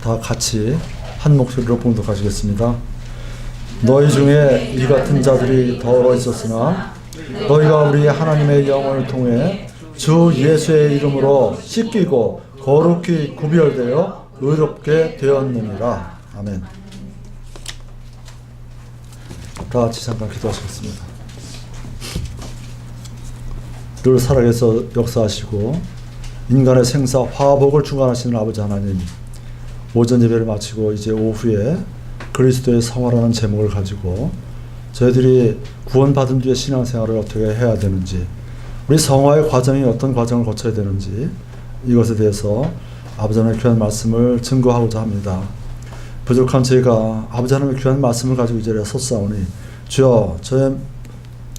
다 같이 한 목소리로 봉독하시겠습니다. 너희 중에 이 같은 자들이 더러 있었으나 너희가 우리 하나님의 영을 통해 주 예수의 이름으로 씻기고 거룩히 구별되어 의롭게 되었느니라. 아멘. 다 같이 잠깐 기도하시겠습니다. 늘 살아계셔 역사하시고 인간의 생사 화복을 주관하시는 아버지 하나님, 오전 예배를 마치고 이제 오후에 그리스도의 성화라는 제목을 가지고 저희들이 구원받은 뒤에 신앙생활을 어떻게 해야 되는지, 우리 성화의 과정이 어떤 과정을 거쳐야 되는지 이것에 대해서 아버지 하나님의 귀한 말씀을 증거하고자 합니다. 부족한 저희가 아버지 하나님의 귀한 말씀을 가지고 이 자리에 섰사오니 주여 저의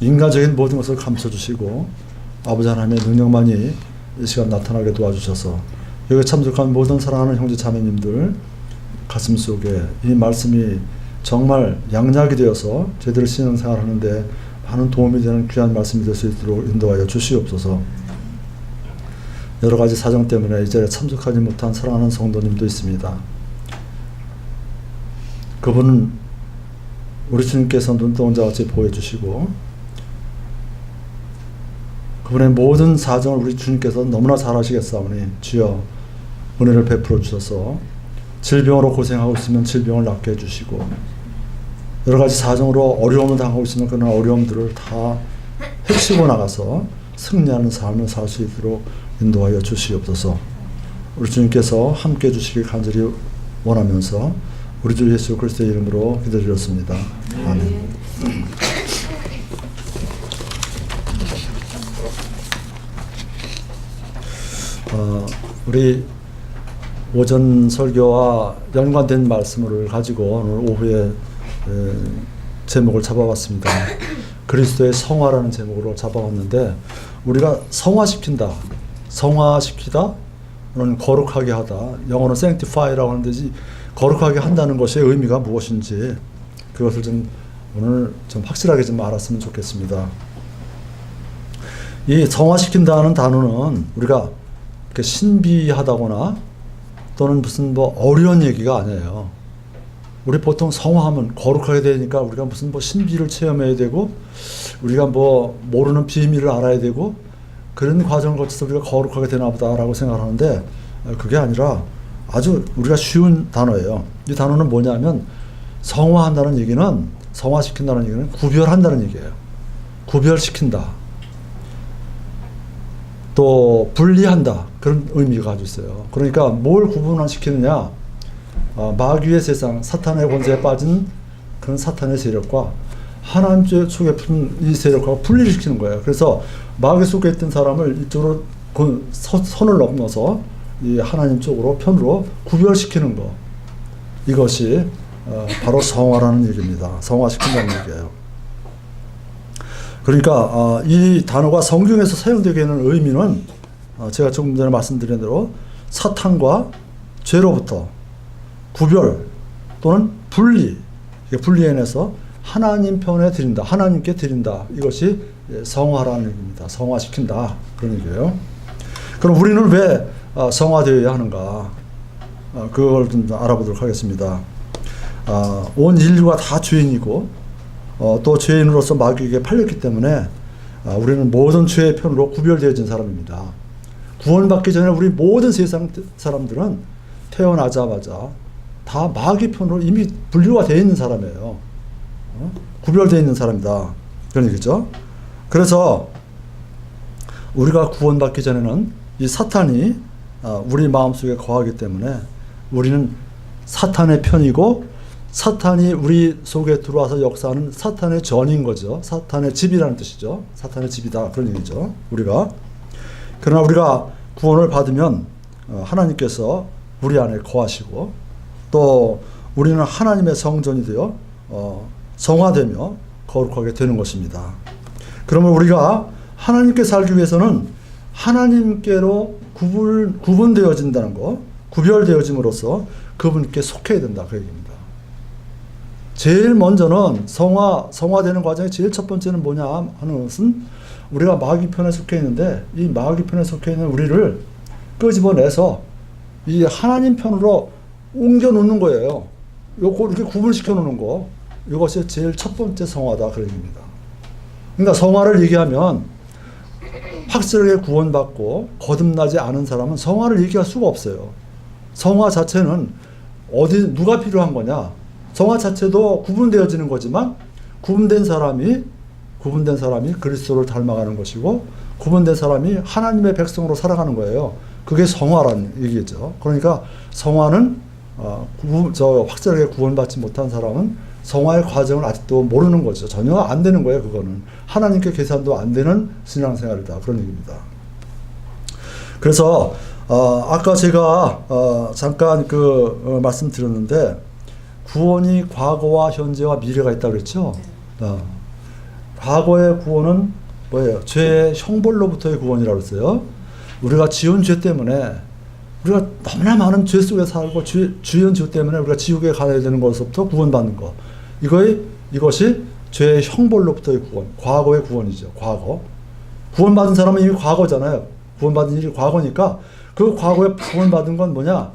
인간적인 모든 것을 감춰주시고 아버지 하나님의 능력만이 이 시간 나타나게 도와주셔서 여기 참석한 모든 사랑하는 형제 자매님들 가슴 속에 이 말씀이 정말 양약이 되어서 저희들 신앙생활 하는데 많은 도움이 되는 귀한 말씀이 될 수 있도록 인도하여 주시옵소서. 여러 가지 사정 때문에 이 자리에 참석하지 못한 사랑하는 성도님도 있습니다. 그분은 우리 주님께서 눈동자 같이 보여주시고 그분의 모든 사정을 우리 주님께서 너무나 잘 아시겠사오니 주여 은혜를 베풀어 주셔서 질병으로 고생하고 있으면 질병을 낫게 해주시고 여러 가지 사정으로 어려움을 당하고 있으면 그런 어려움들을 다 헤치고 나가서 승리하는 삶을 살 수 있도록 인도하여 주시옵소서. 우리 주님께서 함께 해주시길 간절히 원하면서 우리 주 예수 그리스도의 이름으로 기도드렸습니다. 아멘. 우리 오전 설교와 연관된 말씀을 가지고 오늘 오후에 제목을 잡아봤습니다. 그리스도의 성화라는 제목으로 잡아봤는데 우리가 성화시킨다, 성화시키다, 는 거룩하게 하다, 영어로 sanctify라고 하는데 거룩하게 한다는 것의 의미가 무엇인지 그것을 좀 오늘 좀 확실하게 좀 알았으면 좋겠습니다. 이 성화시킨다는 단어는 우리가 이렇게 신비하다거나 또는 무슨 뭐 어려운 얘기가 아니에요. 우리 보통 성화하면 거룩하게 되니까 우리가 무슨 뭐 신비를 체험해야 되고 우리가 뭐 모르는 비밀을 알아야 되고 그런 과정을 거쳐서 우리가 거룩하게 되나 보다라고 생각하는데 그게 아니라 아주 우리가 쉬운 단어예요. 이 단어는 뭐냐면 성화한다는 얘기는, 성화시킨다는 얘기는 구별한다는 얘기예요. 구별시킨다. 또 분리한다. 그런 의미가 가지고 있어요. 그러니까 뭘 구분시키느냐, 마귀의 세상, 사탄의 권세에 빠진 그런 사탄의 세력과 하나님 속에 푼 이 세력과 분리를 시키는 거예요. 그래서 마귀 속에 있던 사람을 이쪽으로 선을 넘어서 이 하나님 쪽으로 편으로 구별시키는 거, 이것이 바로 성화라는 얘기입니다. 성화시킨다는 얘기예요. 그러니까 이 단어가 성경에서 사용되게 하는 의미는 제가 조금 전에 말씀드린 대로 사탄과 죄로부터 구별 또는 분리해내서 하나님 편에 드린다, 하나님께 드린다, 이것이 성화라는 얘기입니다. 성화시킨다, 그런 얘기예요. 그럼 우리는 왜 성화되어야 하는가, 그걸 좀 알아보도록 하겠습니다. 온 인류가 다 죄인이고 또 죄인으로서 마귀에게 팔렸기 때문에 우리는 모든 죄의 편으로 구별되어진 사람입니다. 구원받기 전에 우리 모든 세상 사람들은 태어나자마자 다 마귀 편으로 이미 분류가 되어 있는 사람이에요. 구별되어 있는 사람이다, 그런 얘기죠. 그래서 우리가 구원받기 전에는 이 사탄이 우리 마음속에 거하기 때문에 우리는 사탄의 편이고 사탄이 우리 속에 들어와서 역사하는 사탄의 전인 거죠. 사탄의 집이라는 뜻이죠. 사탄의 집이다, 그런 얘기죠. 우리가. 그러나 우리가 구원을 받으면 하나님께서 우리 안에 거하시고 또 우리는 하나님의 성전이 되어 성화되며 거룩하게 되는 것입니다. 그러면 우리가 하나님께 살기 위해서는 하나님께로 구분되어진다는 것, 구별되어짐으로써 그분께 속해야 된다, 그 얘기입니다. 제일 먼저는 성화되는 과정의 제일 첫 번째는 뭐냐 하는 것은 우리가 마귀 편에 속해 있는데 이 마귀 편에 속해 있는 우리를 끄집어내서 이 하나님 편으로 옮겨 놓는 거예요. 요거 이렇게 구분시켜 놓는 거. 이것이 제일 첫 번째 성화다 그런 얘기입니다. 그러니까 성화를 얘기하면 확실하게 구원받고 거듭나지 않은 사람은 성화를 얘기할 수가 없어요. 성화 자체는 누가 필요한 거냐? 성화 자체도 구분되어지는 거지만 구분된 사람이 그리스도를 닮아가는 것이고 구분된 사람이 하나님의 백성으로 살아가는 거예요. 그게 성화라는 얘기죠. 그러니까 성화는 확실하게 구원받지 못한 사람은 성화의 과정을 아직도 모르는 거죠. 전혀 안 되는 거예요. 그거는 하나님께 계산도 안 되는 신앙생활이다 그런 얘기입니다. 그래서 아까 제가 잠깐 말씀드렸는데 구원이 과거와 현재와 미래가 있다고 그랬죠. 과거의 구원은 뭐예요? 죄의 형벌로부터의 구원이라고 했어요. 우리가 지은 죄 때문에 우리가 너무나 많은 죄 속에 살고 지은 죄 때문에 우리가 지옥에 가야 되는 것부터 구원받는 거. 이것이 죄의 형벌로부터의 구원, 과거의 구원이죠. 과거. 구원받은 사람은 이미 과거잖아요. 구원받은 일이 과거니까 그 과거에 구원받은 건 뭐냐?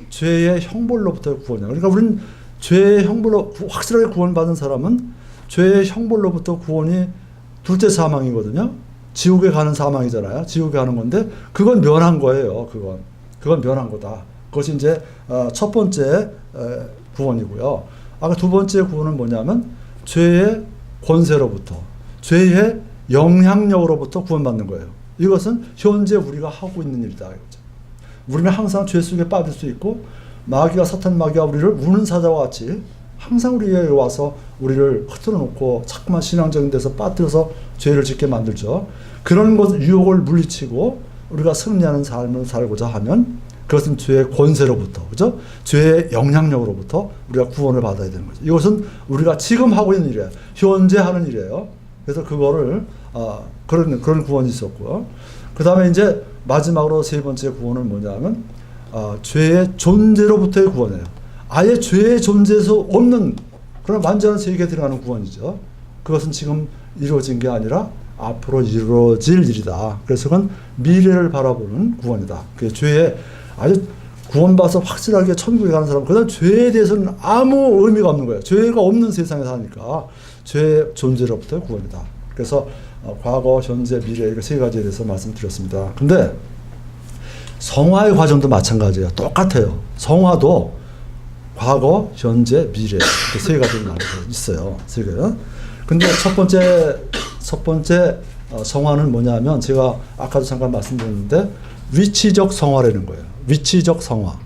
죄의 형벌로부터의 구원이야. 그러니까 우리는 죄의 형벌로 확실하게 구원받은 사람은 죄의 형벌로부터 구원이 둘째 사망이거든요. 지옥에 가는 사망이잖아요. 지옥에 가는 건데 그건 면한 거예요. 그건 면한 거다. 그것이 이제 첫 번째 구원이고요. 아까 두 번째 구원은 뭐냐면 죄의 권세로부터, 죄의 영향력으로부터 구원받는 거예요. 이것은 현재 우리가 하고 있는 일이다. 우리는 항상 죄 속에 빠질 수 있고 사탄 마귀가 우리를 우는 사자와 같이 항상 우리에게 와서 우리를 흐트러 놓고 자꾸만 신앙적인 데서 빠뜨려서 죄를 짓게 만들죠. 그런 유혹을 물리치고 우리가 승리하는 삶을 살고자 하면 그것은 죄의 권세로부터, 그죠? 죄의 영향력으로부터 우리가 구원을 받아야 되는 거죠. 이것은 우리가 지금 하고 있는 일이에요. 현재 하는 일이에요. 그래서 그거를 그런 구원이 있었고요. 그 다음에 이제 마지막으로 세 번째 구원은 뭐냐면 죄의 존재로부터의 구원이에요. 아예 죄의 존재에서 없는 그런 완전한 세계에 들어가는 구원이죠. 그것은 지금 이루어진 게 아니라 앞으로 이루어질 일이다. 그래서 그건 미래를 바라보는 구원이다. 그 죄에 아주 구원받아서 확실하게 천국에 가는 사람은 그다음 죄에 대해서는 아무 의미가 없는 거예요. 죄가 없는 세상에 사니까 죄의 존재로부터의 구원이다. 그래서 과거, 현재, 미래 이거 세 가지에 대해서 말씀드렸습니다. 근데 성화의 과정도 마찬가지예요. 똑같아요. 성화도 과거, 현재, 미래 그 세 가지로 나눠져 있어요. 세 개. 근데 첫 번째 성화는 뭐냐면 제가 아까도 잠깐 말씀드렸는데 위치적 성화라는 거예요. 위치적 성화.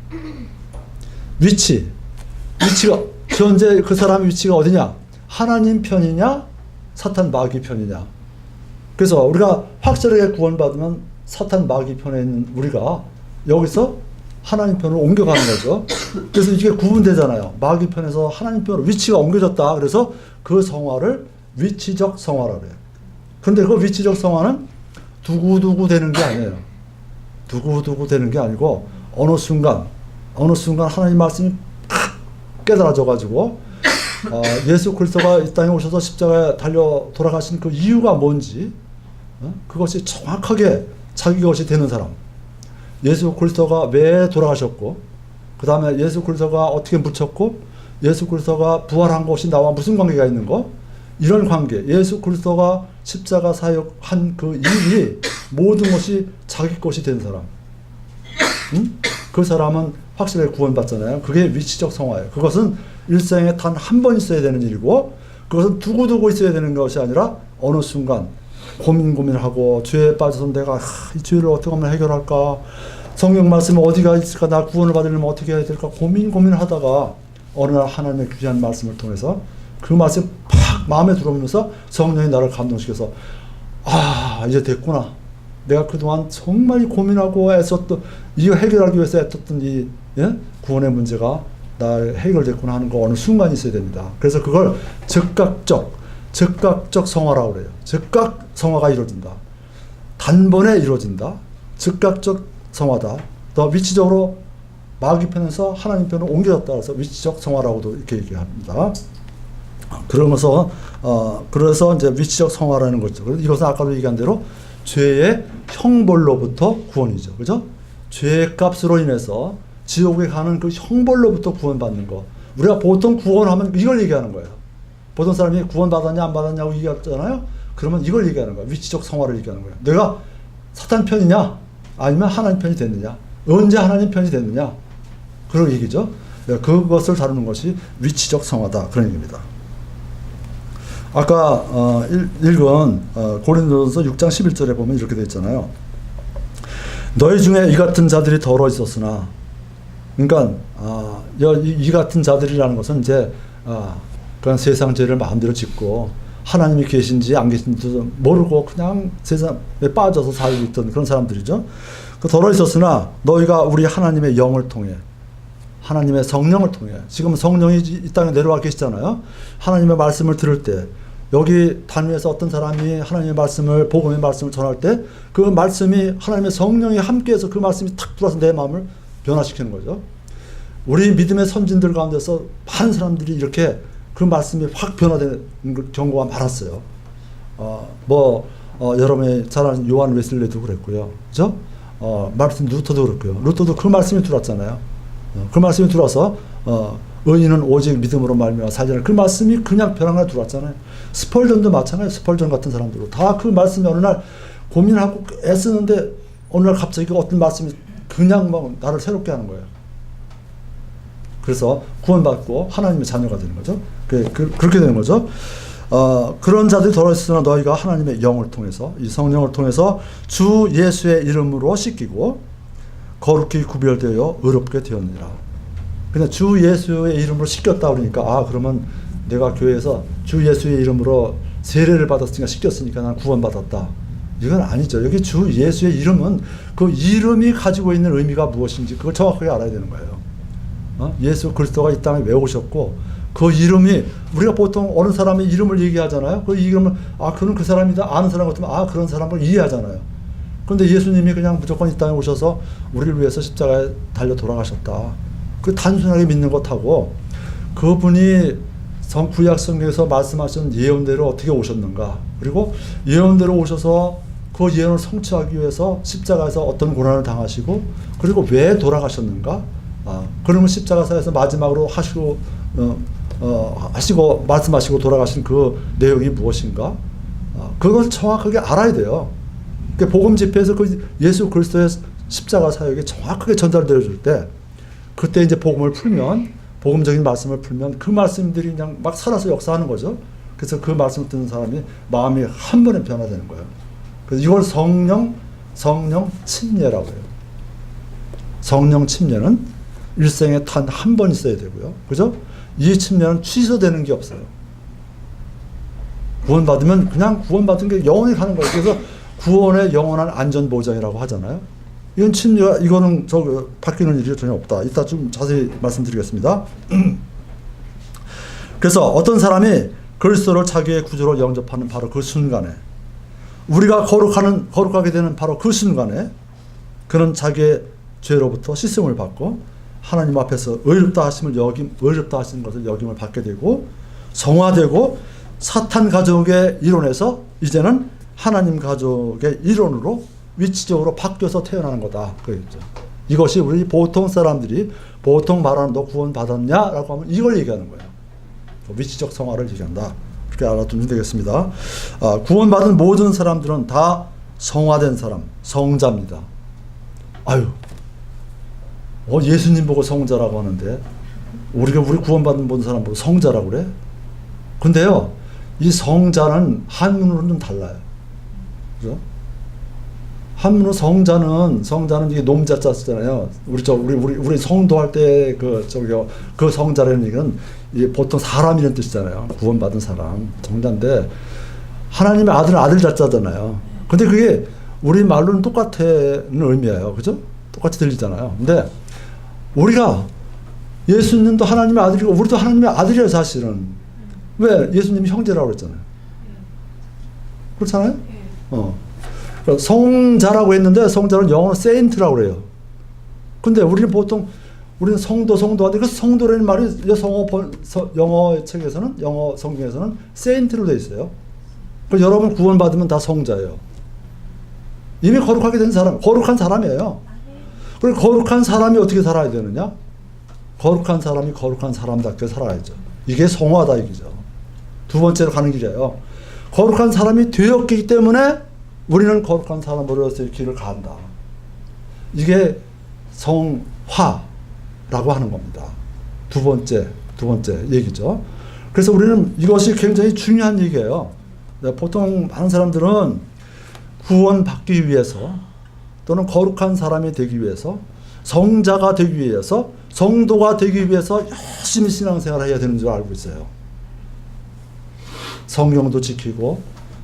위치가 현재 그 사람의 위치가 어디냐? 하나님 편이냐? 사탄 마귀 편이냐? 그래서 우리가 확실하게 구원받으면 사탄 마귀 편에 있는 우리가 여기서 하나님 편으로 옮겨가는 거죠. 그래서 이게 구분되잖아요. 마귀 편에서 하나님 편으로 위치가 옮겨졌다. 그래서 그 성화를 위치적 성화라고 해요. 그런데 그 위치적 성화는 두고두고 되는 게 아니에요. 두고두고 되는 게 아니고 어느 순간 하나님 말씀이 팍 깨달아져가지고 예수 그리스도가 이 땅에 오셔서 십자가에 달려 돌아가신 그 이유가 뭔지 그것이 정확하게 자기 것이 되는 사람. 예수 그리스도가 왜 돌아가셨고 그 다음에 예수 그리스도가 어떻게 묻혔고 예수 그리스도가 부활한 것이 나와 무슨 관계가 있는 거 이런 관계 예수 그리스도가 십자가 사역한 그 일이 모든 것이 자기 것이 된 사람 그 사람은 확실하게 구원받잖아요. 그게 위치적 성화예요. 그것은 일생에 단 한 번 있어야 되는 일이고 그것은 두고두고 있어야 되는 것이 아니라 어느 순간 고민하고 죄에 빠져서 내가 이 죄를 어떻게 하면 해결할까 성경 말씀에 어디가 있을까 나 구원을 받으려면 어떻게 해야 될까 고민하다가 어느 날 하나님의 귀한 말씀을 통해서 그 말씀이 팍 마음에 들어오면서 성령이 나를 감동시켜서 이제 됐구나. 내가 그동안 정말 고민하고 애썼던 이거 해결하기 위해서 애썼던 이 구원의 문제가 나 해결됐구나 하는 거 어느 순간이 있어야 됩니다. 그래서 그걸 즉각적 성화라고 그래요. 즉각 성화가 이루어진다. 단번에 이루어진다. 즉각적 성화다. 더 위치적으로 마귀 편에서 하나님 편으로 옮겨졌다. 그래서 위치적 성화라고도 이렇게 얘기합니다. 그러면서 그래서 이제 위치적 성화라는 거죠. 이것은 아까도 얘기한 대로 죄의 형벌로부터 구원이죠. 그죠? 죄의 값으로 인해서 지옥에 가는 그 형벌로부터 구원받는 거. 우리가 보통 구원하면 이걸 얘기하는 거예요. 보통 사람이 구원받았냐 안 받았냐고 얘기하잖아요. 그러면 이걸 얘기하는 거예요. 위치적 성화를 얘기하는 거예요. 내가 사탄 편이냐 아니면 하나님 편이 됐느냐. 언제 하나님 편이 됐느냐. 그런 얘기죠. 그것을 다루는 것이 위치적 성화다. 그런 얘기입니다. 아까 읽은 고린도전서 6장 11절에 보면 이렇게 되어 있잖아요. 너희 중에 이 같은 자들이 더러 있었으나, 그러니까 이 같은 자들이라는 것은 이제 그냥 세상 죄를 마음대로 짓고 하나님이 계신지 안 계신지도 모르고 그냥 세상에 빠져서 살고 있던 그런 사람들이죠. 그 더러 있었으나 너희가 우리 하나님의 영을 통해, 하나님의 성령을 통해, 지금 성령이 이 땅에 내려와 계시잖아요. 하나님의 말씀을 들을 때, 여기 단위에서 어떤 사람이 하나님의 말씀을, 복음의 말씀을 전할 때 그 말씀이 하나님의 성령이 함께해서 그 말씀이 탁 들어와서 내 마음을 변화시키는 거죠. 우리 믿음의 선진들 가운데서 많은 사람들이 이렇게 그 말씀이 확 변화되는 경우가 많았어요. 여러분이 잘 아는 요한 웨슬레도 그랬고요. 그죠? 마르틴 루터도 그렇고요. 루터도 그 말씀이 들어왔잖아요. 그 말씀이 들어와서 의인은 오직 믿음으로 말미암아 살리라. 그 말씀이 그냥 벼랑에 들어왔잖아요. 스펄전도 마찬가지예요. 스펄전 같은 사람들도 다 그 말씀이 어느 날 고민하고 애쓰는데 어느 날 갑자기 어떤 말씀이 그냥 막 나를 새롭게 하는 거예요. 그래서 구원받고 하나님의 자녀가 되는 거죠. 그렇게 되는 거죠. 그런 자들이 더러 있으나 너희가 하나님의 영을 통해서, 이 성령을 통해서 주 예수의 이름으로 씻기고 거룩히 구별되어 의롭게 되었느니라. 그냥 주 예수의 이름으로 씻겼다 그러니까 그러면 내가 교회에서 주 예수의 이름으로 세례를 받았으니까 씻겼으니까 난 구원받았다. 이건 아니죠. 여기 주 예수의 이름은 그 이름이 가지고 있는 의미가 무엇인지 그걸 정확하게 알아야 되는 거예요. 예수 그리스도가 이 땅에 왜 오셨고 그 이름이, 우리가 보통 어느 사람의 이름을 얘기하잖아요. 그 이름을 그는 그 사람이다 아는 사람 같으면 그런 사람을 이해하잖아요. 그런데 예수님이 그냥 무조건 이 땅에 오셔서 우리를 위해서 십자가에 달려 돌아가셨다. 그 단순하게 믿는 것하고 그분이 구약 성경에서 말씀하신 예언대로 어떻게 오셨는가, 그리고 예언대로 오셔서 그 예언을 성취하기 위해서 십자가에서 어떤 고난을 당하시고 그리고 왜 돌아가셨는가, 그러면 십자가에서 마지막으로 하시고 말씀하시고 돌아가신 그 내용이 무엇인가, 그걸 정확하게 알아야 돼요. 복음 집회에서 그 예수 그리스도의 십자가 사역이 정확하게 전달되어 줄 때, 그때 이제 복음을 풀면, 복음적인 말씀을 풀면 그 말씀들이 그냥 막 살아서 역사하는 거죠. 그래서 그 말씀을 듣는 사람이 마음이 한 번에 변화되는 거예요. 그래서 이걸 성령 침례라고 해요. 성령 침례는 일생에 단 한 번 있어야 되고요. 그죠? 이 침례는 취소되는 게 없어요. 구원받으면 그냥 구원받은 게 영원히 가는 거예요. 그래서 구원의 영원한 안전보장이라고 하잖아요. 이건 침례가, 이거는 바뀌는 일이 전혀 없다. 이따 좀 자세히 말씀드리겠습니다. 그래서 어떤 사람이 그리스도를 자기의 구주로 영접하는 바로 그 순간에, 우리가 거룩하게 되는 바로 그 순간에 그는 자기의 죄로부터 씻음을 받고 하나님 앞에서 의롭다 하시는 것을 여김을 받게 되고 성화되고 사탄 가족의 이론에서 이제는 하나님 가족의 이론으로 위치적으로 바뀌어서 태어나는 거다. 그랬죠. 이것이 우리 보통 사람들이 보통 말하는 너 구원 받았냐라고 하면 이걸 얘기하는 거예요. 위치적 성화를 얘기한다. 그렇게 알아두면 되겠습니다. 구원받은 모든 사람들은 다 성화된 사람, 성자입니다. 예수님 보고 성자라고 하는데 우리 구원받은 모든 사람 보고 성자라고 그래? 근데요, 이 성자는 한문으로는 좀 달라요. 그죠? 한문으로 성자는 이게 놈자자 쓰잖아요. 우리 성도할 때 그 성자라는 얘기는 보통 사람이라는 뜻이잖아요. 구원받은 사람, 성자인데 하나님의 아들 자자잖아요. 근데 그게 우리 말로는 똑같은 의미예요. 그죠? 똑같이 들리잖아요. 근데 우리가 예수님도 하나님의 아들이고 우리도 하나님의 아들이에요, 사실은. 왜? 예수님이 형제라고 그랬잖아요. 그렇잖아요? 성자라고 했는데 성자는 영어로 세인트라고 그래요. 근데 우리는 성도한테 그 성도라는 말이 영어 책에서는, 영어 성경에서는 세인트로 되어 있어요. 그래서 여러분 구원받으면 다 성자예요. 이미 거룩하게 된 사람, 거룩한 사람이에요. 그리고 거룩한 사람이 어떻게 살아야 되느냐? 거룩한 사람이 거룩한 사람답게 살아야죠. 이게 성화다 이기죠. 두 번째로 가는 길이에요. 거룩한 사람이 되었기 때문에 우리는 거룩한 사람으로서의 길을 간다. 이게 성화라고 하는 겁니다. 두 번째 얘기죠. 그래서 우리는 이것이 굉장히 중요한 얘기예요. 보통 많은 사람들은 구원받기 위해서 또는 거룩한 사람이 되기 위해서 성자가 되기 위해서 성도가 되기 위해서 열심히 신앙생활을 해야 되는 줄 알고 있어요. 성경도 지키고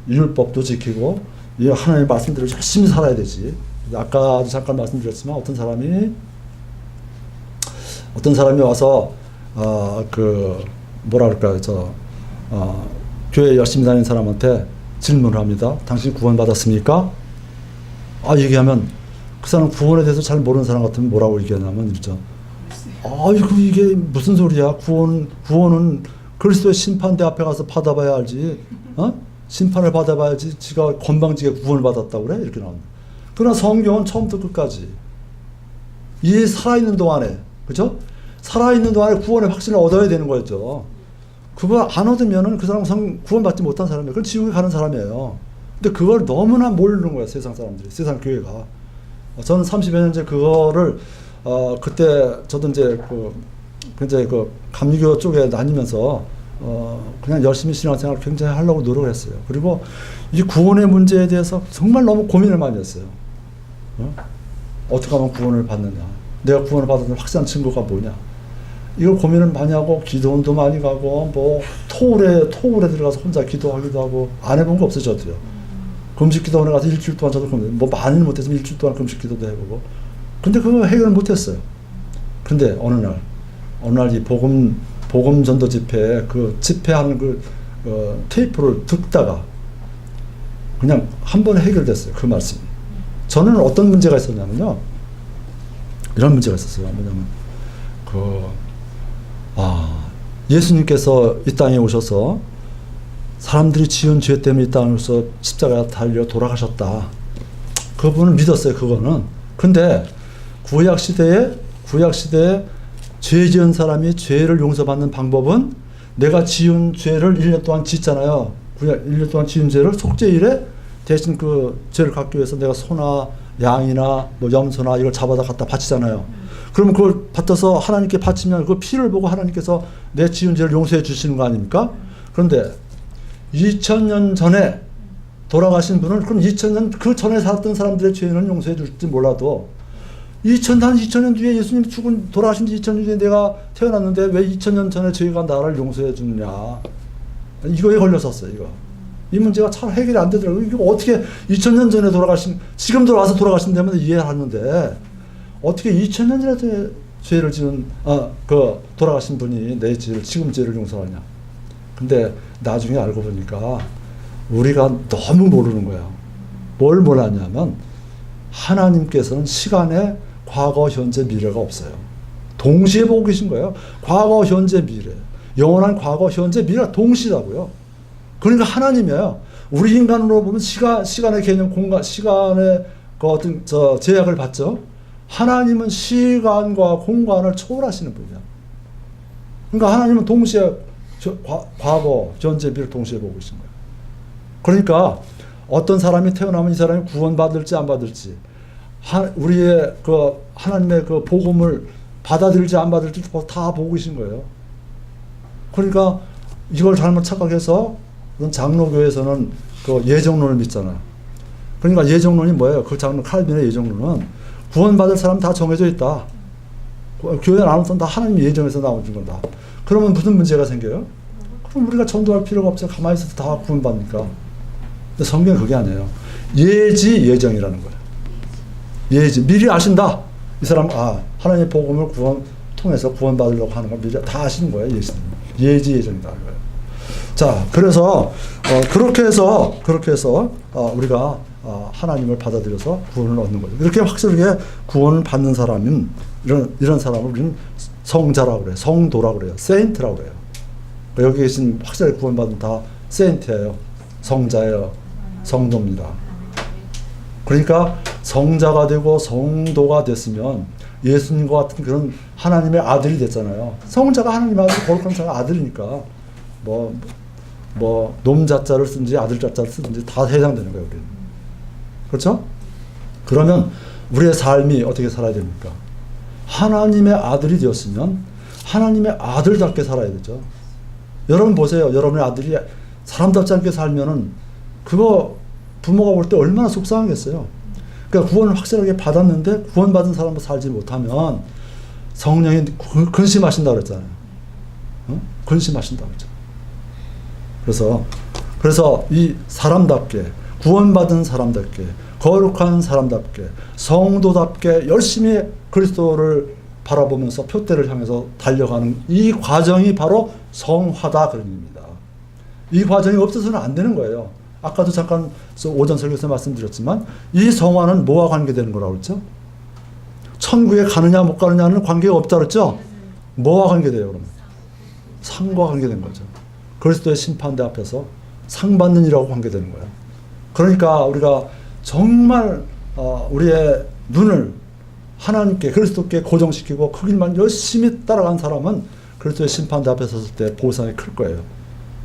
율법도 지키고 하나님의 말씀대로 열심히 살아야 되지. 아까도 잠깐 말씀드렸지만 어떤 사람이 와서 교회 열심히 다니는 사람한테 질문을 합니다. 당신 구원 받았습니까? 얘기하면 그 사람 구원에 대해서 잘 모르는 사람 같으면 뭐라고 얘기하냐면 이러죠. 아이고 이게 무슨 소리야? 구원은 그리스도의 심판대 앞에 가서 받아봐야 알지. 심판을 받아봐야지. 지가 건방지게 구원을 받았다고 그래? 이렇게 나옵니다. 그러나 성경은 처음부터 끝까지 이 살아있는 동안에, 그죠? 살아있는 동안에 구원의 확신을 얻어야 되는 거였죠. 그걸 안 얻으면은 그 사람은 구원받지 못한 사람이에요. 그건 지옥에 가는 사람이에요. 근데 그걸 너무나 모르는 거예요. 세상 사람들이, 세상 교회가. 저는 30여 년 전에 그거를 그때 저도 이제 굉장히 감리교 쪽에 다니면서 그냥 열심히 신앙생활을 굉장히 하려고 노력을 했어요. 그리고 이 구원의 문제에 대해서 정말 너무 고민을 많이 했어요. 어떻게 하면 구원을 받느냐? 내가 구원을 받았는 확실한 증거가 뭐냐? 이걸 고민을 많이 하고 기도원도 많이 가고 토울에 들어가서 혼자 기도하기도 하고 안 해본 거 없어요. 저도요. 금식 기도원에 가서 일주일 동안 저도 많이는 못했으면 일주일 동안 금식 기도도 해보고. 근데 그거 해결을 못했어요. 근데 어느 날 이 복음 전도 집회 집회하는 테이프를 듣다가 그냥 한 번에 해결됐어요. 그 말씀이. 저는 어떤 문제가 있었냐면요. 이런 문제가 있었어요. 뭐냐면 예수님께서 이 땅에 오셔서 사람들이 지은 죄 때문에 이 땅에 오셔서 십자가에 달려 돌아가셨다. 그분을 믿었어요. 그거는. 근데 구약 시대에 죄 지은 사람이 죄를 용서받는 방법은 내가 지은 죄를 1년 동안 짓잖아요. 1년 동안 지은 죄를 속죄일에 대신 그 죄를 갚기 위해서 내가 소나 양이나 염소나 이걸 잡아다 갖다 바치잖아요. 그러면 그걸 받아서 하나님께 바치면 그 피를 보고 하나님께서 내 지은 죄를 용서해 주시는 거 아닙니까? 그런데 2000년 전에 돌아가신 분은 그럼 2000년 그 전에 살았던 사람들의 죄는 용서해 줄지 몰라도 2000년 뒤에 예수님 돌아가신 지 2000년 뒤에 내가 태어났는데 왜 2000년 전에 죄가 나를 용서해 주느냐. 이거에 걸렸었어요. 이 문제가 잘 해결이 안 되더라고요. 이거 어떻게 2000년 전에 지금도 와서 돌아가신다면 이해하는데 어떻게 2000년 전에 죄를 지은 돌아가신 분이 내 죄를 지금 죄를 용서하냐. 근데 나중에 알고 보니까 우리가 너무 모르는 거야. 뭘 몰랐냐면 하나님께서는 시간에 과거, 현재, 미래가 없어요. 동시에 보고 계신 거예요. 과거, 현재, 미래. 영원한 과거, 현재, 미래가 동시라고요. 그러니까 하나님이에요. 우리 인간으로 보면 시간의 개념, 공간, 시간의 어떤 제약을 받죠. 하나님은 시간과 공간을 초월하시는 분이야. 그러니까 하나님은 동시에 과거, 현재, 미래를 동시에 보고 계신 거예요. 그러니까 어떤 사람이 태어나면 이 사람이 구원받을지 안 받을지, 우리의 하나님의 복음을 받아들일지 안 받을지 다 보고 계신 거예요. 그러니까 이걸 잘못 착각해서 장로교에서는 예정론을 믿잖아요. 그러니까 예정론이 뭐예요? 칼빈의 예정론은 구원받을 사람 다 정해져 있다. 교회 나오는 사람 다 하나님 예정에서 나오는 거다. 그러면 무슨 문제가 생겨요? 그럼 우리가 전도할 필요가 없어요. 가만히 있어서 다 구원받으니까. 근데 성경은 그게 아니에요. 예정이라는 거예요. 미리 아신다. 이 사람 하나님의 복음을 통해서 구원받으려고 하는 걸 미리 다 아시는 거예요. 예정이다. 자, 그래서 그렇게 해서 우리가 하나님을 받아들여서 구원을 얻는 거예요. 이렇게 확실하게 구원을 받는 사람은 이런 사람을 우리는 성자라고 그래요. 성도라고 그래요. 세인트라고 그래요. 여기 계신 확실하게 구원받은 다 세인트예요. 성자예요. 성도입니다. 그러니까 성자가 되고 성도가 됐으면 예수님과 같은 그런 하나님의 아들이 됐잖아요. 성자가 하나님의 아들, 거룩한 자가 아들이니까 놈 자자를 쓰든지 아들 자자를 쓰든지 다 해당되는 거예요. 우리는. 그렇죠? 그러면 우리의 삶이 어떻게 살아야 됩니까? 하나님의 아들이 되었으면 하나님의 아들답게 살아야 되죠. 여러분 보세요. 여러분의 아들이 사람답지 않게 살면은 그거 부모가 볼 때 얼마나 속상하겠어요. 그러니까 구원을 확실하게 받았는데 구원받은 사람으로 살지 못하면 성령이 근심하신다고 그랬잖아요. 근심하신다고 그랬죠. 그래서 이 사람답게, 구원받은 사람답게, 거룩한 사람답게, 성도답게 열심히 그리스도를 바라보면서 표대를 향해서 달려가는 이 과정이 바로 성화다 그런 의미입니다. 이 과정이 없어서는 안 되는 거예요. 아까도 잠깐 오전 설교에서 말씀드렸지만 이 성화는 뭐와 관계되는 거라고 그랬죠? 천국에 가느냐 못 가느냐는 관계가 없다 그랬죠? 뭐와 관계돼요 그러면? 상과 관계된 거죠. 그리스도의 심판대 앞에서 상 받는 일하고 관계되는 거예요. 그러니까 우리가 정말 우리의 눈을 하나님께 그리스도께 고정시키고 그 길만 열심히 따라간 사람은 그리스도의 심판대 앞에 섰을 때 보상이 클 거예요.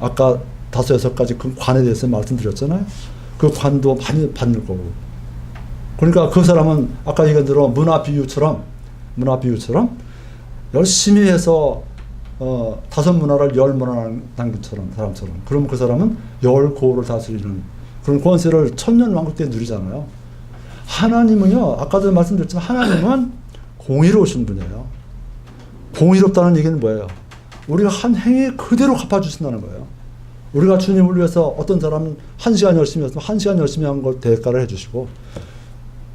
아까 5-6가지 그 관에 대해서 말씀드렸잖아요. 그 관도 많이 받을 거고. 그러니까 그 사람은 아까 얘기한 대로 문화 비유처럼 열심히 해서 5문화를 10문화 남긴 사람처럼. 그러면 그 사람은 10고을을 다스리는 그런 권세를 천년왕국 때 누리잖아요. 하나님은요, 아까도 말씀드렸지만 하나님은 공의로우신 분이에요. 공의롭다는 얘기는 뭐예요? 우리가 한 행위 그대로 갚아주신다는 거예요. 우리가 주님을 위해서 어떤 사람은 1시간 열심히 했으면 1시간 열심히 한 걸 대가를 해주시고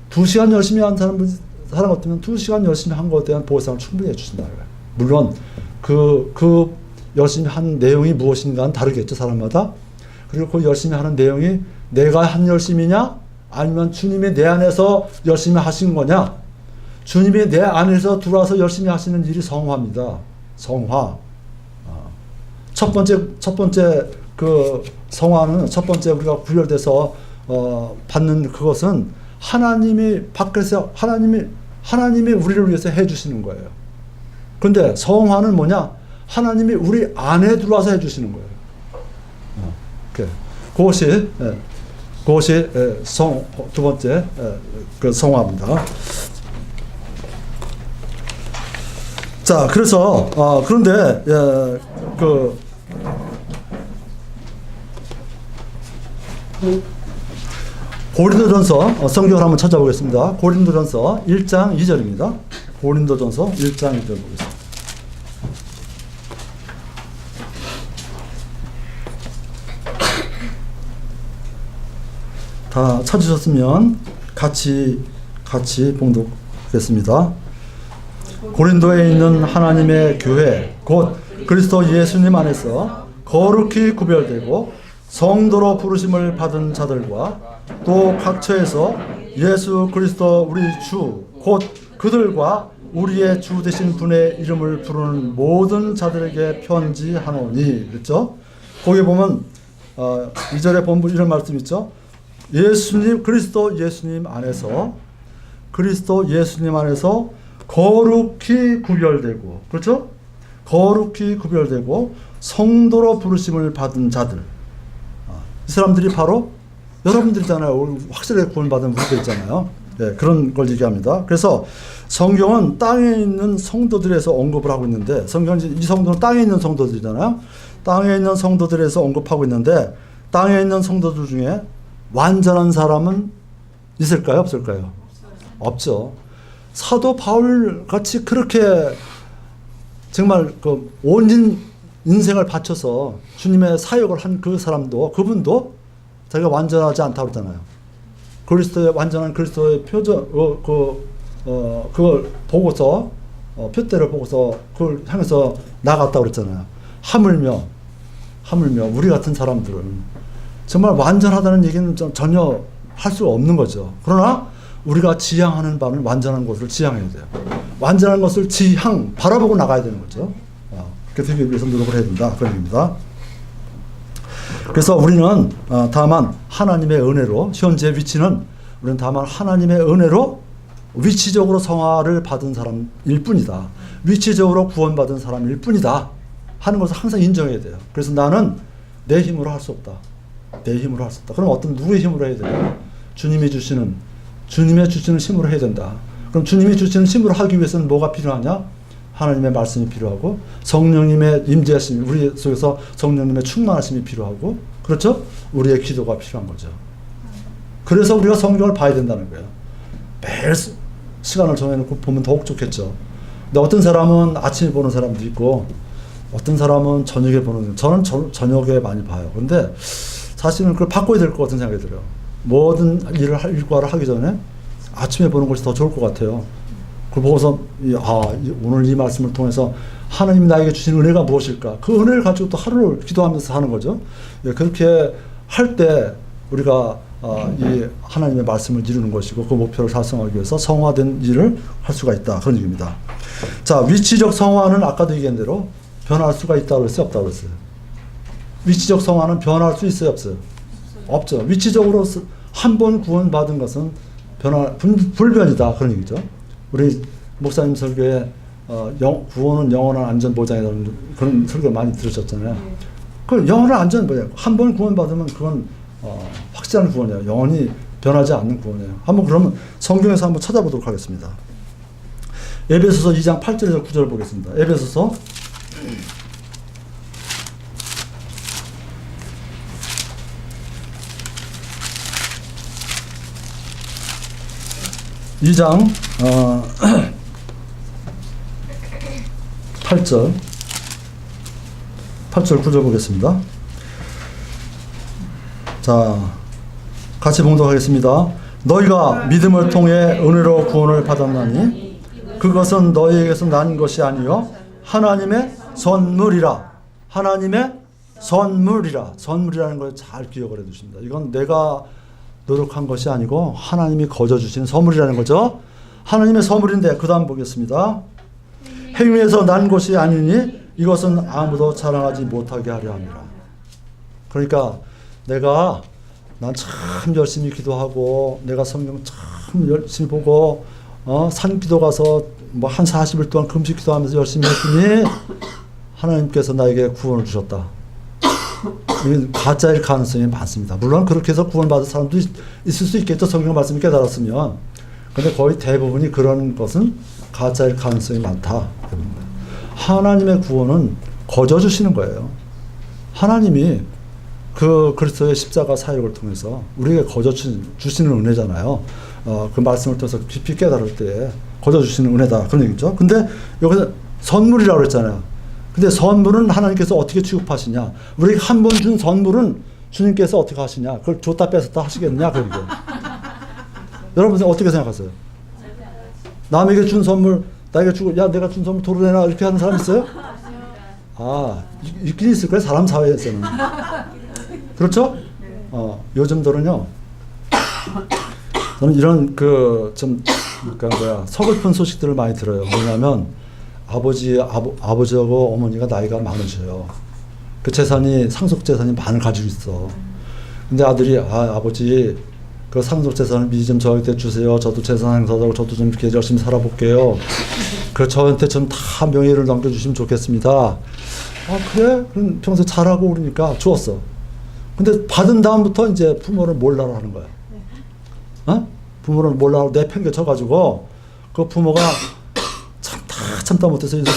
2시간 열심히 한 사람 같으면 2시간 열심히 한 것에 대한 보상을 충분히 해주신다는 거예요. 물론 그 열심히 한 내용이 무엇인가는 다르겠죠, 사람마다. 그리고 그 열심히 하는 내용이 내가 한 열심이냐 아니면 주님이 내 안에서 열심히 하신 거냐. 주님이 내 안에서 들어와서 열심히 하시는 일이 성화입니다. 성화. 첫 번째 그 성화는 첫 번째 우리가 구별돼서 받는 그것은 하나님이 밖에서 하나님이 우리를 위해서 해주시는 거예요. 그런데 성화는 뭐냐? 하나님이 우리 안에 들어와서 해주시는 거예요. 그것이 두 번째 그 성화입니다. 자, 그래서 그런데 고린도전서 성경을 한번 찾아보겠습니다. 고린도전서 1장 2절입니다. 고린도전서 1장 2절 보겠습니다. 다 찾으셨으면 같이 봉독하겠습니다. 고린도에 있는 하나님의 교회 곧 그리스도 예수님 안에서 거룩히 구별되고 성도로 부르심을 받은 자들과 또 각처에서 예수 그리스도 우리 주 곧 그들과 우리의 주 되신 분의 이름을 부르는 모든 자들에게 편지하노니 그랬죠? 거기 보면 2절에 본부 이런 말씀 있죠? 그리스도 예수님 안에서 거룩히 구별되고, 그렇죠? 거룩히 구별되고 성도로 부르심을 받은 자들. 이 사람들이 바로 여러분들이잖아요. 확실하게 구원받은 분들 있잖아요. 네, 그런 걸 얘기합니다. 그래서 성경은 땅에 있는 성도들에서 언급을 하고 있는데, 성경은 이 성도는 땅에 있는 성도들이잖아요. 땅에 있는 성도들에서 언급하고 있는데, 땅에 있는 성도들 중에 완전한 사람은 있을까요? 없을까요? 없죠. 사도 바울 같이 그렇게 정말 그 온 인생을 바쳐서 주님의 사역을 한 그 사람도, 그분도 자기가 완전하지 않다고 그러잖아요. 완전한 그리스도의 표정, 그걸 보고서, 표대를 보고서 그걸 향해서 나갔다고 그랬잖아요. 하물며 우리 같은 사람들은 정말 완전하다는 얘기는 전혀 할 수 없는 거죠. 그러나 우리가 지향하는 바는 완전한 것을 지향해야 돼요. 완전한 것을 바라보고 나가야 되는 거죠. 그렇게 되기 위해서 노력을 해야 된다. 그런 얘기입니다. 그래서 우리는 다만 하나님의 은혜로, 현재 위치는 우리는 다만 하나님의 은혜로 위치적으로 성화를 받은 사람일 뿐이다. 위치적으로 구원받은 사람일 뿐이다. 하는 것을 항상 인정해야 돼요. 그래서 나는 내 힘으로 할 수 없다. 내 힘으로 할 수 없다. 그럼 어떤 누구의 힘으로 해야 돼요? 주님이 주시는 힘으로 해야 된다. 그럼 주님이 주시는 힘으로 하기 위해서는 뭐가 필요하냐? 하나님의 말씀이 필요하고 성령님의 임재하심이 우리 속에서 성령님의 충만하심이 필요하고 그렇죠? 우리의 기도가 필요한 거죠. 그래서 우리가 성경을 봐야 된다는 거예요. 매일 시간을 정해놓고 보면 더욱 좋겠죠. 근데 어떤 사람은 아침에 보는 사람도 있고 어떤 사람은 저녁에 보는 저는 저녁에 많이 봐요. 근데 사실은 그걸 바꿔야 될 것 같은 생각이 들어요. 모든 일과를 하기 전에 아침에 보는 것이 더 좋을 것 같아요. 그걸 보고서 오늘 이 말씀을 통해서 하나님이 나에게 주신 은혜가 무엇일까? 그 은혜를 가지고 또 하루를 기도하면서 사는 거죠. 그렇게 할 때 우리가 이 하나님의 말씀을 이루는 것이고 그 목표를 달성하기 위해서 성화된 일을 할 수가 있다. 그런 얘기입니다. 자, 위치적 성화는 아까도 얘기한 대로 변할 수가 있다고 그랬어요? 없다고 그랬어요? 위치적 성화는 변할 수 있어요? 없어요? 없죠. 위치적으로 한 번 구원받은 것은 불변이다. 그런 얘기죠. 우리 목사님 설교에 구원은 영원한 안전 보장이라는 그런 설교를 많이 들으셨잖아요. 그 영원한 안전 보장. 한 번 구원받으면 그건 확실한 구원이에요. 영원히 변하지 않는 구원이에요. 한번 그러면 성경에서 한번 찾아보도록 하겠습니다. 에베소서 2장 8절에서 9절 보겠습니다. 에베소서 2장 8절 9절 보겠습니다. 자, 같이 봉독하겠습니다. 너희가 믿음을 통해 은혜로 구원을 받았나니 그것은 너희에게서 난 것이 아니요 하나님의 선물이라. 하나님의 선물이라는 걸 잘 기억을 해 두십니다. 이건 내가 노력한 것이 아니고 하나님이 거저 주신 선물이라는 거죠. 하나님의 선물인데 그 다음 보겠습니다. 행위에서 난 것이 아니니 이것은 아무도 자랑하지 못하게 하려 함이라. 그러니까 난 참 열심히 기도하고 내가 성경 참 열심히 보고 산기도 가서 뭐 한 40일 동안 금식 기도하면서 열심히 했더니 하나님께서 나에게 구원을 주셨다. 가짜일 가능성이 많습니다. 물론 그렇게 해서 구원받은 사람도 있을 수 있겠죠. 성경 말씀을 깨달았으면. 근데 거의 대부분이 그런 것은 가짜일 가능성이 많다. 하나님의 구원은 거저 주시는 거예요. 하나님이 그 그리스도의 십자가 사역을 통해서 우리에게 거저 주시는 은혜잖아요. 그 말씀을 통해서 깊이 깨달을 때 거저 주시는 은혜다. 그런 얘기죠. 근데 여기서 선물이라고 그랬잖아요. 근데 선물은 하나님께서 어떻게 취급하시냐? 우리에게 한 번 준 선물은 주님께서 어떻게 하시냐? 그걸 줬다 뺏었다 하시겠냐? 그게. 여러분 어떻게 생각하세요? 남에게 준 선물 나에게 주고 내가 준 선물 도로내놔 이렇게 하는 사람 있어요? 있긴 있을 거예요. 사람 사회에서는. 그렇죠? 요즘들은요. 저는 이런 서글픈 소식들을 많이 들어요. 뭐냐면 아버지하고 어머니가 나이가 많으셔요. 그 재산이 상속 재산이 많이 가지고 있어. 근데 아들이 아버지 그 상속 재산을 미리 좀 저한테 주세요. 저도 재산 행사하고 저도 좀 이렇게 열심히 살아볼게요. 그 저한테 좀 다 명예를 넘겨주시면 좋겠습니다. 그래? 그럼 평소에 잘하고 그러니까 주었어. 근데 받은 다음부터 이제 부모를 몰라라 하는 거야. 부모를 몰라라 내팽개쳐가지고 그 부모가 참다 못해서 이제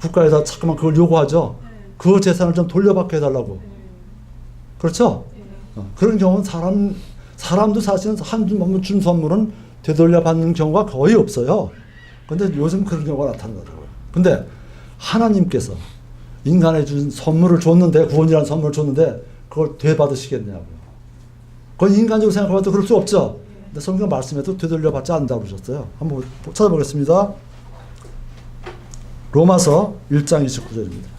국가에다 자꾸만 그걸 요구하죠. 그 재산을 좀 돌려받게 해달라고. 그렇죠? 그런 경우는 사람도 사실은 준 선물은 되돌려 받는 경우가 거의 없어요. 근데 요즘 그런 경우가 나타나더라고요. 근데 하나님께서 인간에 준 선물을 줬는데, 구원이라는 선물을 줬는데, 그걸 되받으시겠냐고요. 그건 인간적으로 생각해봐도 그럴 수 없죠. 근데 성경 말씀에도 되돌려 받지 않는다고 그러셨어요. 한번 찾아보겠습니다. 로마서 1장 29절입니다.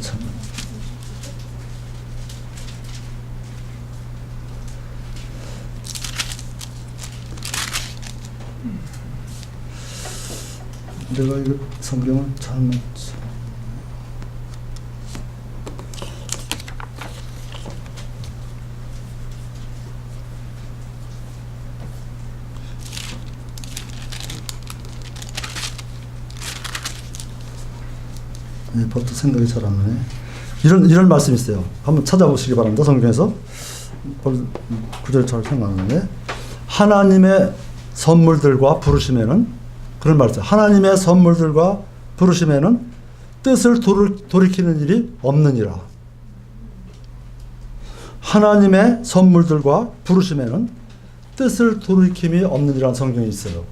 참. 내가 이거 성경을 잘못 벌써 생각이 잘 안 나네. 이런 말씀이 있어요. 한번 찾아보시기 바랍니다. 성경에서. 구절 잘 생각 안 나네. 하나님의 선물들과 부르심에는, 그런 말 있어요. 하나님의 선물들과 부르심에는 뜻을 돌이키는 일이 없느니라. 하나님의 선물들과 부르심에는 뜻을 돌이킴이 없느니라는 성경이 있어요.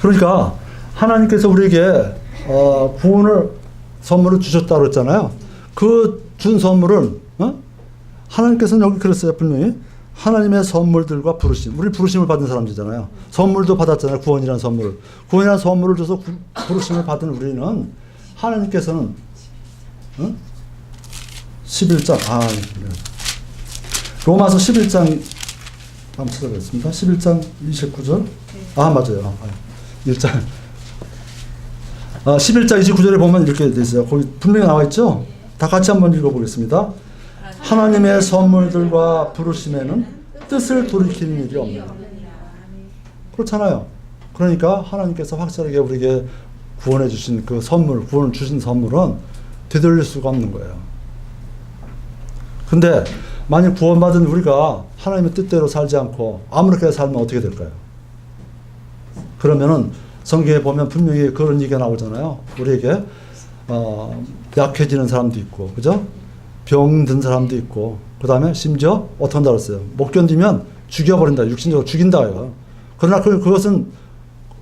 그러니까 하나님께서 우리에게 구원을 선물을 주셨다고 그랬잖아요. 그 준 선물은 하나님께서는 여기 그랬어요. 분명히 하나님의 선물들과 부르심. 우리 부르심을 받은 사람들이잖아요. 선물도 받았잖아요. 구원이라는 선물을. 구원이라는 선물을 줘서 부르심을 받은 우리는 하나님께서는 11장 로마서 11장 한번 찾아보겠습니다. 11장 29절 맞아요. 1장 11장 29절에 보면 이렇게 돼 있어요. 거기 분명히 나와 있죠. 다 같이 한번 읽어보겠습니다. 하나님의 선물들과 부르심에는 뜻을 돌이키는 일이 없느니라. 그렇잖아요. 그러니까 하나님께서 확실하게 우리에게 구원해 주신 그 선물, 구원을 주신 선물은 되돌릴 수가 없는 거예요. 근데 만약 구원받은 우리가 하나님의 뜻대로 살지 않고 아무렇게나 살면 어떻게 될까요? 그러면은 성경에 보면 분명히 그런 얘기가 나오잖아요. 우리에게 약해지는 사람도 있고, 그죠? 병든 사람도 있고, 그 다음에 심지어 어떻게 한다고 했어요? 못 견디면 죽여버린다. 육신적으로 죽인다요. 그러나 그것은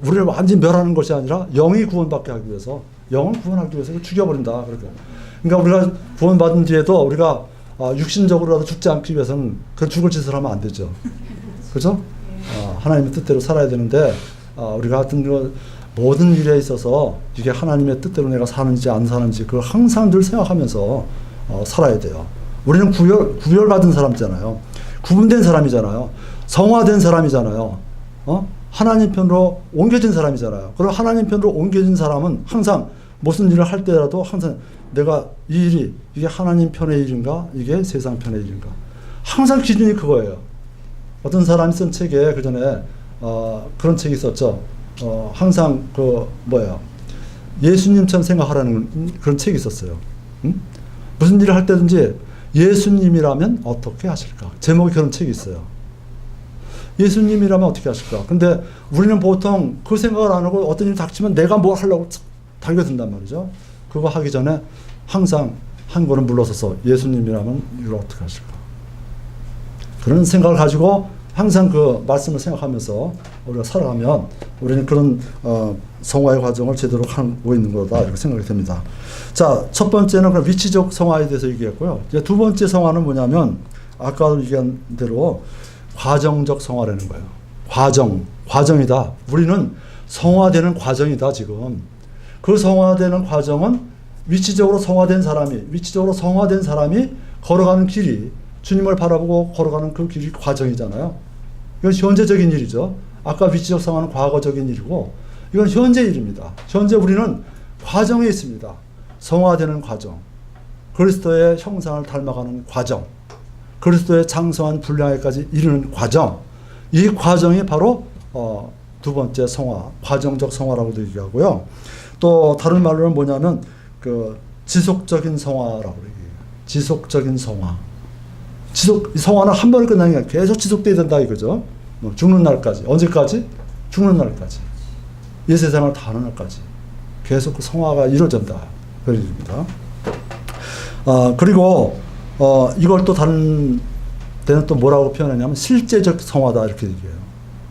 우리를 완전히 멸하는 것이 아니라 영이 구원받게 하기 위해서, 영을 구원하기 위해서 죽여버린다. 그러니까 우리가 구원받은 뒤에도 우리가 육신적으로라도 죽지 않기 위해서는 그 죽을 짓을 하면 안 되죠. 그죠? 하나님의 뜻대로 살아야 되는데, 우리가 하여튼 모든 일에 있어서 이게 하나님의 뜻대로 내가 사는지 안 사는지 그걸 항상 늘 생각하면서 살아야 돼요. 우리는 구별받은 사람이잖아요. 구분된 사람이잖아요. 성화된 사람이잖아요. 하나님 편으로 옮겨진 사람이잖아요. 그럼 하나님 편으로 옮겨진 사람은 항상 무슨 일을 할 때라도 항상 내가 이 일이 이게 하나님 편의 일인가 이게 세상 편의 일인가 항상 기준이 그거예요. 어떤 사람이 쓴 책에 그 전에 그런 책이 있었죠. 항상 예수님처럼 생각하라는 그런 책이 있었어요. 무슨 일을 할 때든지 예수님이라면 어떻게 하실까? 제목이 그런 책이 있어요. 예수님이라면 어떻게 하실까? 근데 우리는 보통 그 생각을 안 하고 어떤 일이 닥치면 내가 뭘 하려고 달겨든단 말이죠. 그거 하기 전에 항상 한 걸음 물러서서 예수님이라면 이걸 어떻게 하실까? 그런 생각을 가지고 항상 그 말씀을 생각하면서 우리가 살아가면 우리는 그런 성화의 과정을 제대로 하고 있는 거다 이렇게 생각이 됩니다. 자, 첫 번째는 그럼 위치적 성화에 대해서 얘기했고요. 이제 두 번째 성화는 뭐냐면 아까도 얘기한 대로 과정적 성화라는 거예요. 과정이다. 우리는 성화되는 과정이다 지금. 그 성화되는 과정은 위치적으로 성화된 사람이 걸어가는 길이 주님을 바라보고 걸어가는 그 길이 과정이잖아요. 이건 현재적인 일이죠. 아까 위치적 성화는 과거적인 일이고 이건 현재 일입니다. 현재 우리는 과정에 있습니다. 성화되는 과정, 그리스도의 형상을 닮아가는 과정, 그리스도의 장성한 분량에까지 이르는 과정, 이 과정이 바로 두 번째 성화, 과정적 성화라고도 얘기하고요. 또 다른 말로는 뭐냐면 그 지속적인 성화라고 얘기해요. 지속적인 성화. 성화는 한 번에 끝나는 게 아니라 계속 지속돼야 된다 이거죠. 죽는 날까지. 언제까지? 죽는 날까지. 이 세상을 다하는 날까지. 계속 그 성화가 이루어진다. 그런 얘기입니다. 그리고 이걸 또 다른 데는 또 뭐라고 표현하냐면 실제적 성화다 이렇게 얘기해요.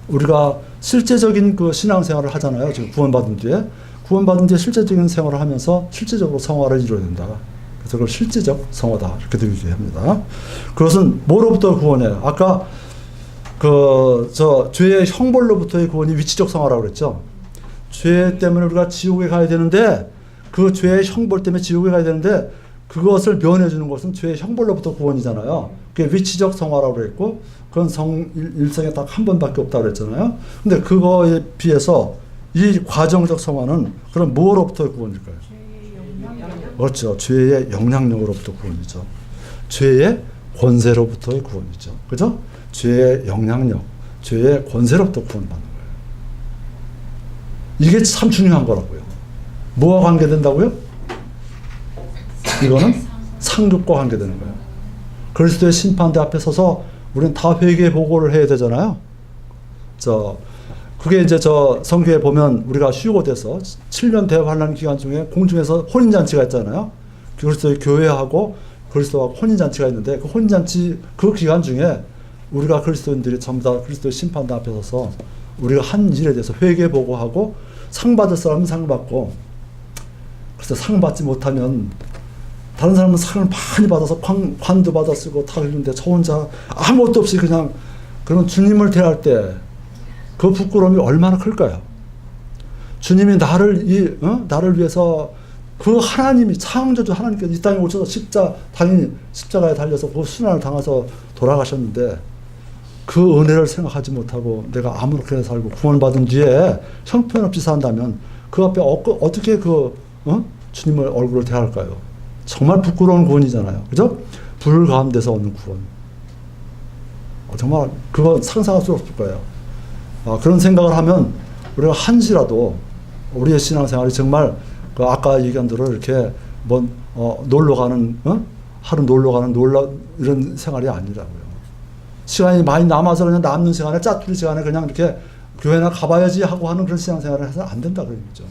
우리가 실제적인 그 신앙생활을 하잖아요. 지금 구원받은 뒤에 실제적인 생활을 하면서 실제적으로 성화를 이루어야 된다. 그래서 그걸 실제적 성화다 이렇게 얘기합니다. 그것은 뭐로부터 구원해요? 아까 죄의 형벌로부터의 구원이 위치적 성화라고 그랬죠. 죄 때문에 우리가 지옥에 가야 되는데 그 죄의 형벌 때문에 지옥에 가야 되는데 그것을 면해 주는 것은 죄의 형벌로부터 구원이잖아요. 그게 위치적 성화라고 그랬고 그건 일생에 딱 한 번밖에 없다고 그랬잖아요. 근데 그거에 비해서 이 과정적 성화는 그럼 뭐로부터 구원일까요? 그렇죠. 죄의 영향력으로부터 구원이죠. 죄의 권세로부터의 구원이죠. 그죠? 죄의 영향력, 죄의 권세로부터 구원받는 거예요. 이게 참 중요한 거라고요. 뭐와 관계된다고요? 이거는 상급과 관계되는 거예요. 그리스도의 심판대 앞에 서서 우리는 다 회개 보고를 해야 되잖아요. 그게 이제 성경에 보면 우리가 휴거돼서 7년 대환란 기간 중에 공중에서 혼인잔치가 있잖아요. 그리스도의 교회하고 그리스도와 혼인잔치가 있는데 그 혼인잔치 그 기간 중에 우리가 그리스도인들이 전부 다 그리스도의 심판대 앞에 서서 우리가 한 일에 대해서 회개 보고하고 상 받을 사람은 상 받고 그래서 상 받지 못하면 다른 사람은 상을 많이 받아서 관도 받아 쓰고 다 그러는데 저 혼자 아무것도 없이 그냥 그런 주님을 대할 때 그 부끄러움이 얼마나 클까요? 주님이 나를 위해서 그 하나님이 창조주 하나님께서 이 땅에 오셔서 당연히 십자가에 달려서 그 순환을 당해서 돌아가셨는데 그 은혜를 생각하지 못하고 내가 아무렇게나 살고 구원받은 뒤에 형편없이 산다면 그 앞에 어떻게 주님을 얼굴을 대할까요? 정말 부끄러운 구원이잖아요. 그죠? 불 가운데서 얻는 구원. 정말 그건 상상할 수 없을 거예요. 그런 생각을 하면 우리가 한시라도 우리의 신앙생활이 정말 아까 얘기한 대로 이렇게 놀러 가는 하루 놀러 가는 이런 생활이 아니라고요. 시간이 많이 남아서 그냥 남는 시간에 짜투리 시간에 그냥 이렇게 교회나 가봐야지 하고 하는 그런 신앙생활을 해서 안 된다 그런 거죠.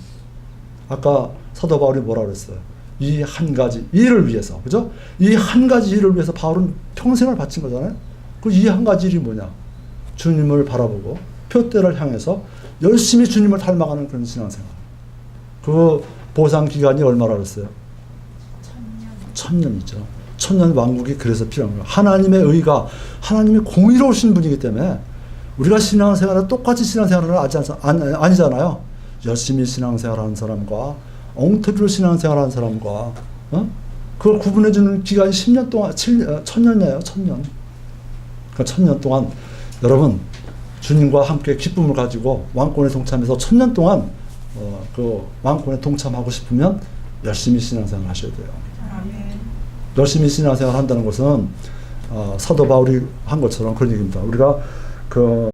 아까 사도 바울이 뭐라 그랬어요? 이 한 가지 일을 위해서, 그죠? 이 한 가지 일을 위해서 바울은 평생을 바친 거잖아요. 그 이 한 가지 일이 뭐냐? 주님을 바라보고 표대를 향해서 열심히 주님을 닮아가는 그런 신앙생활. 그 보상 기간이 얼마나 그랬어요? 1000년이죠. 1000년 왕국이 그래서 필요한 거예요. 하나님의 의가, 하나님이 공의로우신 분이기 때문에 우리가 신앙생활을 똑같이 신앙생활을 아니잖아요. 열심히 신앙생활하는 사람과 엉터리로 신앙생활하는 사람과 그걸 구분해주는 기간이 10년 동안 1000년이에요. 1000년. 그러니까 1000년 동안 여러분 주님과 함께 기쁨을 가지고 왕권에 동참해서 1000년 동안 그 왕권에 동참하고 싶으면 열심히 신앙생활 하셔야 돼요. 열심히 신앙생활 한다는 것은 사도 바울이 한 것처럼 그런 얘기입니다. 우리가